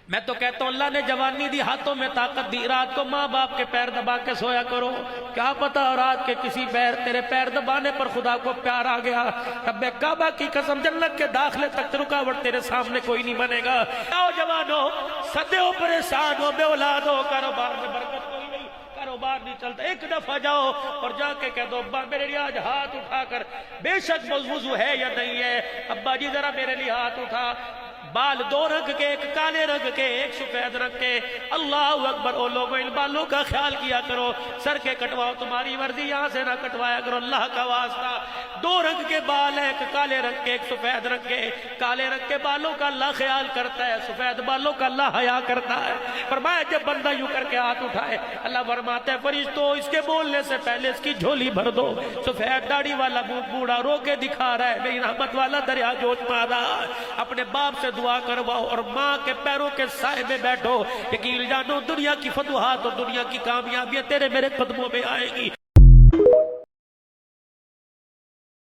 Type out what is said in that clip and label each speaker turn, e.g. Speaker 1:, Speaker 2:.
Speaker 1: میں تو کہتا ہوں اللہ نے جوانی دی، ہاتھوں میں طاقت دی، رات کو ماں باپ کے پیر دبا کے سویا کرو، کیا پتا رات کے کسی تیرے پیر دبانے پر خدا کو پیار آ گیا۔ رب کعبہ کی قسم جنت کے داخلے تک رکاوٹ تیرے سامنے کوئی نہیں بنے گا۔ آؤ جوانو، صدے ہو، پریشان ہو، بے اولاد ہو، کاروبار میں برکت کوئی نہیں، کاروبار نہیں چلتا، ایک دفعہ جاؤ اور جا کے کہہ دو ابا میرے لیے آج ہاتھ اٹھا کر، بے شک وضو ہے یا نہیں ہے، ابا جی ذرا میرے لیے ہاتھ اٹھا۔ بال دو رنگ کے، ایک کالے رنگ کے، ایک سفید رنگ کے، اللہ اکبر۔ او لوگوں ان بالوں کا خیال کیا کرو، سر کے کٹواؤ، تمہاری مرضی، یہاں سے نہ کٹوایا کرو، اللہ کا واسطہ۔ دو رنگ کے بال ہیں، ایک کالے رنگ کے، ایک سفید رنگ کے۔ کالے رنگ کے بالوں کا اللہ خیال کرتا ہے، سفید بالوں کا اللہ حیا کرتا ہے۔ فرمایا جب بندہ یوں کر کے ہاتھ اٹھائے، اللہ فرماتا ہے فرشتوں اس کے بولنے سے پہلے اس کی جھولی بھر دو۔ سفید داڑھی والا بوڑھا رو کے دکھا رہا ہے میری رحمت والا دریا جوش پا رہا ہے۔ اپنے باپ سے دعا کرواؤ اور ماں کے پیروں کے سائے میں بیٹھو، یقین جانو دنیا کی فتوحات اور دنیا کی کامیابیاں تیرے میرے قدموں میں آئے گی۔